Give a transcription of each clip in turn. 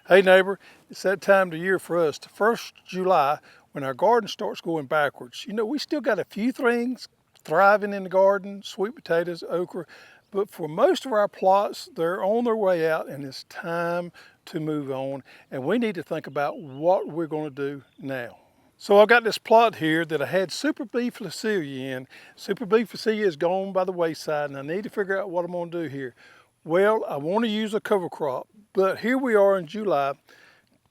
Hey neighbor, it's that time of the year for us, the 1st July, when our garden starts going backwards. You know, we still got a few things thriving in the garden, sweet potatoes, okra, but for most of our plots, they're on their way out and it's time to move on. And we need to think about what we're going to do now. So I got this plot here that I had Super Bee Flacillia in. Super Bee Flacillia is gone by the wayside and I need to figure out what I'm going to do here. Well, I want to use a cover crop, but here we are in July,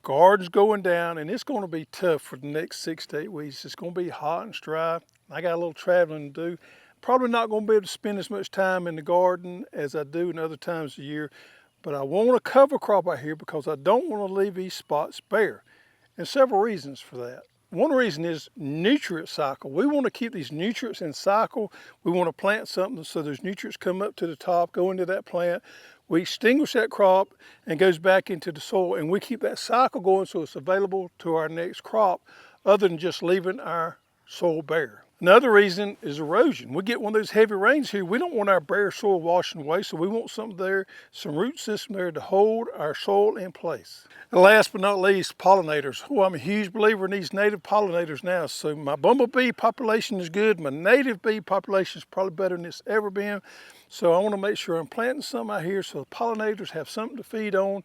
garden's going down and it's going to be tough for the next 6 to 8 weeks. It's going to be hot and dry. I got a little traveling to do. Probably not going to be able to spend as much time in the garden as I do in other times of the year, but I want a cover crop out here because I don't want to leave these spots bare. And several reasons for that. One reason is nutrient cycle. We want to keep these nutrients in cycle. We want to plant something so those nutrients come up to the top, go into that plant. We extinguish that crop and goes back into the soil, and we keep that cycle going so it's available to our next crop other than just leaving our soil bare. Another reason is erosion. We get one of those heavy rains here. We don't want our bare soil washing away, so we want something there, some root system there to hold our soil in place. And last but not least, pollinators. Oh, I'm a huge believer in these native pollinators now. So my bumblebee population is good. My native bee population is probably better than it's ever been. So I want to make sure I'm planting some out here so the pollinators have something to feed on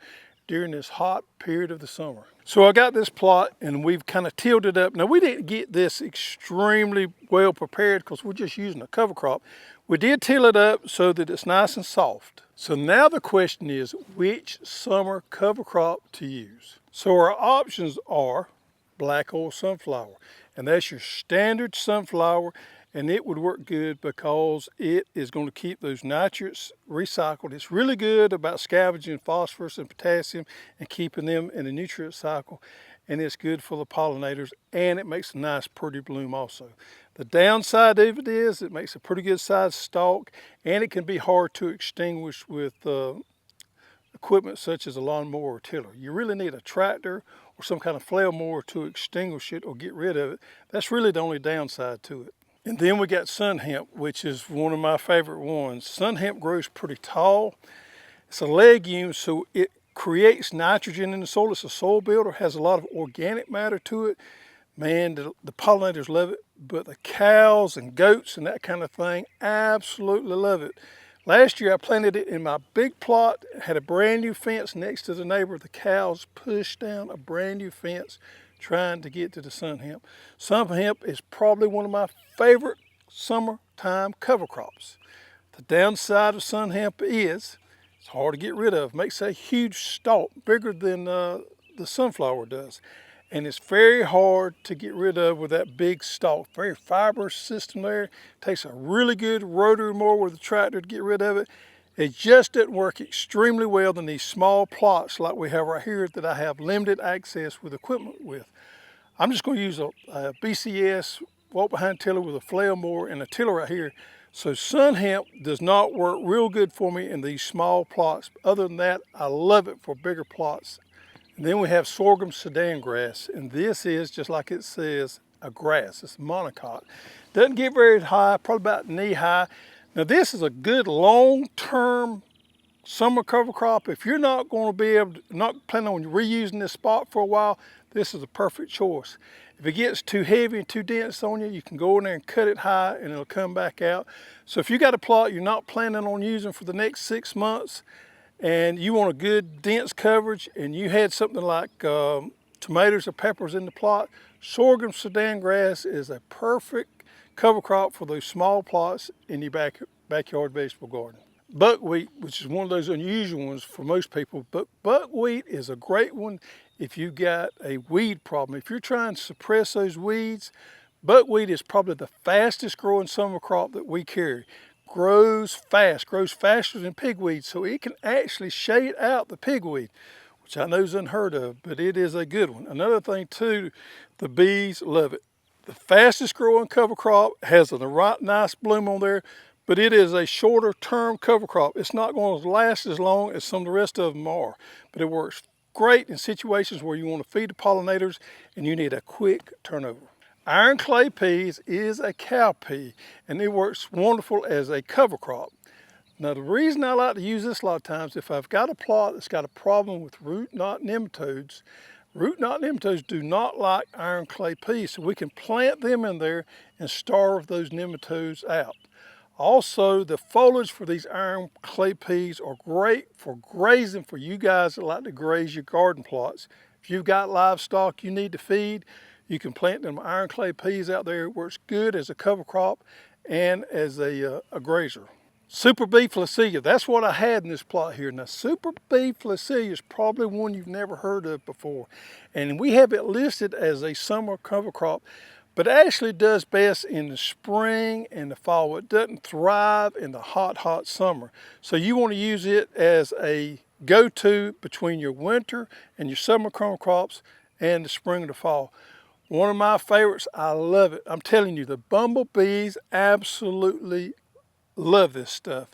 during this hot period of the summer. So I got this plot and we've kind of tilled it up. Now we didn't get this extremely well prepared because we're just using a cover crop. We did till it up so that it's nice and soft. So now the question is which summer cover crop to use. So our options are black oil sunflower, and that's your standard sunflower, and it would work good because it is going to keep those nitrates recycled. It's really good about scavenging phosphorus and potassium and keeping them in the nutrient cycle, and it's good for the pollinators, and it makes a nice pretty bloom also. The downside of it is it makes a pretty good sized stalk, and it can be hard to extinguish with equipment such as a lawnmower or tiller. You really need a tractor or some kind of flail mower to extinguish it or get rid of it. That's really the only downside to it. And then we got sun hemp, which is one of my favorite ones. Sun hemp grows pretty tall. It's a legume, so it creates nitrogen in the soil. It's a soil builder, has a lot of organic matter to it. Man, the pollinators love it, but the cows and goats and that kind of thing absolutely love it. Last year I planted it in my big plot, had a brand new fence next to the neighbor. The cows pushed down a brand new fence trying to get to the sun hemp. Sun hemp is probably one of my favorite summertime cover crops. The downside of sun hemp is it's hard to get rid of. It makes a huge stalk, bigger than the sunflower does. And it's very hard to get rid of with that big stalk. Very fibrous system there. It takes a really good rotary mower with a tractor to get rid of it. It just doesn't work extremely well in these small plots like we have right here that I have limited access with equipment with. I'm just going to use a BCS walk behind tiller with a flail mower and a tiller right here. So sun hemp does not work real good for me in these small plots. Other than that, I love it for bigger plots. And then we have sorghum Sudan grass, and this is, just like it says, a grass. It's monocot. Doesn't get very high, probably about knee high. Now this is a good long-term summer cover crop. If you're not going to be able to, not planning on reusing this spot for a while, this is a perfect choice. If it gets too heavy and too dense on you, you can go in there and cut it high and it'll come back out. So if you got a plot you're not planning on using for the next 6 months, and you want a good dense coverage, and you had something like tomatoes or peppers in the plot, sorghum Sudan grass is a perfect cover crop for those small plots in your backyard vegetable garden. Buckwheat, which is one of those unusual ones for most people, but buckwheat is a great one if you got a weed problem. If you're trying to suppress those weeds, buckwheat is probably the fastest growing summer crop that we carry. Grows fast, grows faster than pigweed, so it can actually shade out the pigweed, which I know is unheard of, but it is a good one. Another thing too, the bees love it. The fastest growing cover crop has a right nice bloom on there, but it is a shorter term cover crop. It's not going to last as long as some of the rest of them are, but it works great in situations where you want to feed the pollinators and you need a quick turnover. Iron clay peas is a cowpea, and it works wonderful as a cover crop. Now the reason I like to use this a lot of times, if I've got a plot that's got a problem with root knot nematodes do not like iron clay peas, so we can plant them in there and starve those nematodes out. Also, the foliage for these iron clay peas are great for grazing for you guys that like to graze your garden plots. If you've got livestock you need to feed, you can plant them iron clay peas out there. It works good as a cover crop and as a grazer. Super B Flacilla, that's what I had in this plot here. Now Super B Flacilla is probably one you've never heard of before. And we have it listed as a summer cover crop, but it actually does best in the spring and the fall. It doesn't thrive in the hot summer. So you want to use it as a go-to between your winter and your summer cover crops and the spring and the fall. One of my favorites, I love it. I'm telling you, the bumblebees absolutely love this stuff.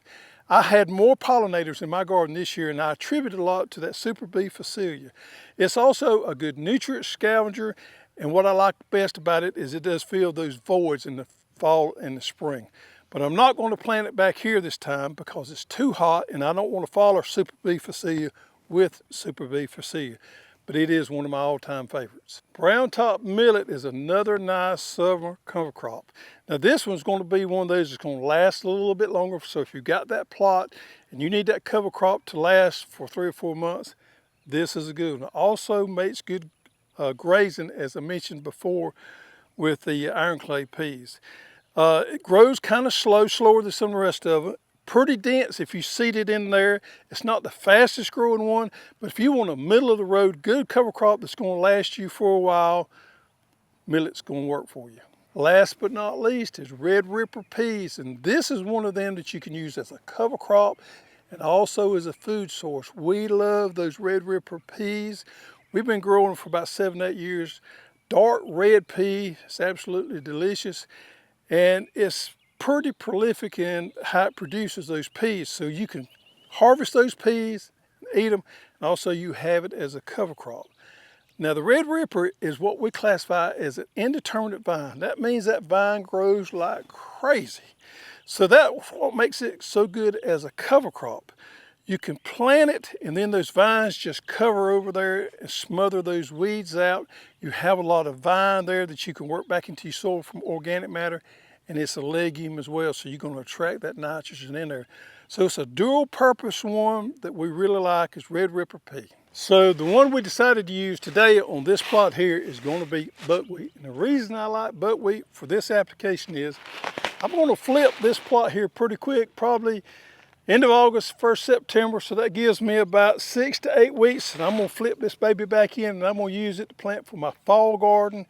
I had more pollinators in my garden this year, and I attribute a lot to that Super B Flacilla. It's also a good nutrient scavenger, and what I like best about it is it does fill those voids in the fall and the spring. But I'm not going to plant it back here this time because it's too hot, and I don't want to follow Super B Flacilla with Super B Flacilla. But it is one of my all-time favorites. Brown top millet is another nice summer cover crop. Now this one's going to be one of those that's going to last a little bit longer. So if you've got that plot and you need that cover crop to last for 3 or 4 months, this is a good one. It also makes good grazing, as I mentioned before, with the iron clay peas. It grows kind of slower than some of the rest of it. Pretty dense if you seed it in there. It's not the fastest growing one, but if you want a middle of the road good cover crop that's going to last you for a while, millet's going to work for you. Last but not least is red ripper peas, and this is one of them that you can use as a cover crop and also as a food source. We love those red ripper peas. We've been growing them for about 7-8 years. Dark red pea, it's absolutely delicious, and it's pretty prolific in how it produces those peas. So you can harvest those peas, eat them, and also you have it as a cover crop. Now the red ripper is what we classify as an indeterminate vine. That means that vine grows like crazy. So that's what makes it so good as a cover crop. You can plant it and then those vines just cover over there and smother those weeds out. You have a lot of vine there that you can work back into your soil from organic matter, and it's a legume as well, so you're going to attract that nitrogen in there. So it's a dual purpose one that we really like is red ripper pea. So the one we decided to use today on this plot here is going to be buckwheat. And the reason I like buckwheat for this application is I'm going to flip this plot here pretty quick, probably end of August, 1st September, so that gives me about 6 to 8 weeks, and I'm going to flip this baby back in and I'm going to use it to plant for my fall garden.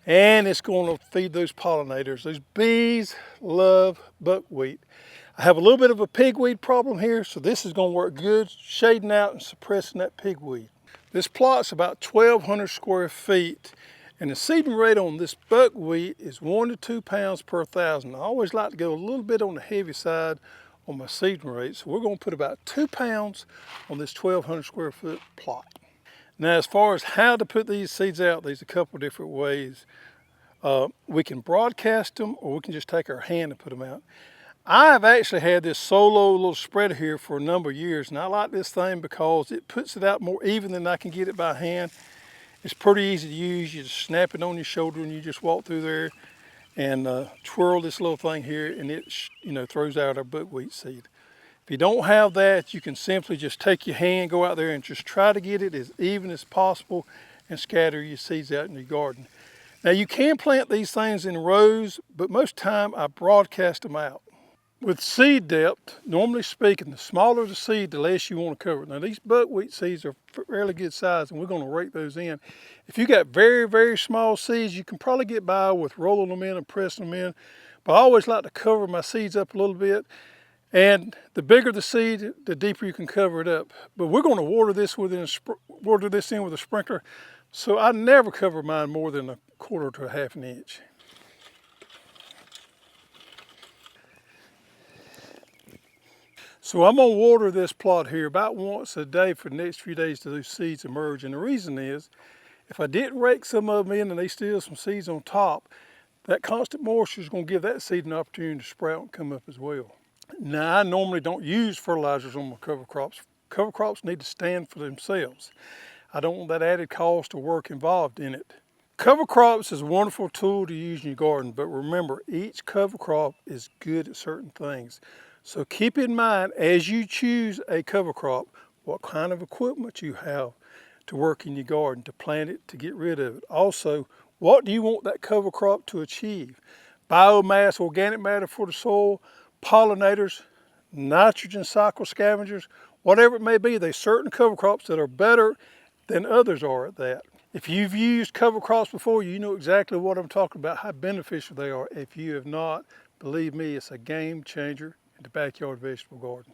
And it's going to feed those pollinators. Those bees love buckwheat. I have a little bit of a pigweed problem here, so this is going to work good, shading out and suppressing that pigweed. This plot's about 1,200 square feet, and the seeding rate on this buckwheat is 1 to 2 pounds per 1,000. I always like to go a little bit on the heavy side on my seeding rate, so we're going to put about 2 pounds on this 1,200 square foot plot. Now, as far as how to put these seeds out, there's a couple different ways. We can broadcast them, or we can just take our hand and put them out. I've actually had this solo little spreader here for a number of years, and I like this thing because it puts it out more even than I can get it by hand. It's pretty easy to use. You just snap it on your shoulder and you just walk through there and twirl this little thing here, and it throws out our buckwheat seed. If you don't have that, you can simply just take your hand, go out there and just try to get it as even as possible and scatter your seeds out in your garden. Now you can plant these things in rows, but most time I broadcast them out. With seed depth, normally speaking, the smaller the seed, the less you want to cover it. Now these buckwheat seeds are fairly good size, and we're going to rake those in. If you got very, very small seeds, you can probably get by with rolling them in and pressing them in. But I always like to cover my seeds up a little bit. And the bigger the seed, the deeper you can cover it up. But we're going to water this in with a sprinkler. So I never cover mine more than 1/4 to 1/2 inch. So I'm going to water this plot here about once a day for the next few days till those seeds emerge. And the reason is, if I didn't rake some of them in and they still have some seeds on top, that constant moisture is going to give that seed an opportunity to sprout and come up as well. Now, I normally don't use fertilizers on my cover crops. Cover crops need to stand for themselves. I don't want that added cost or work involved in it. Cover crops is a wonderful tool to use in your garden, but remember, each cover crop is good at certain things. So keep in mind as you choose a cover crop, what kind of equipment you have to work in your garden, to plant it, to get rid of it. Also, what do you want that cover crop to achieve? Biomass, organic matter for the soil, pollinators, nitrogen cycle scavengers, whatever it may be. There's certain cover crops that are better than others are at that. If you've used cover crops before, you know exactly what I'm talking about, how beneficial they are. If you have not, believe me, it's a game changer in the backyard vegetable garden.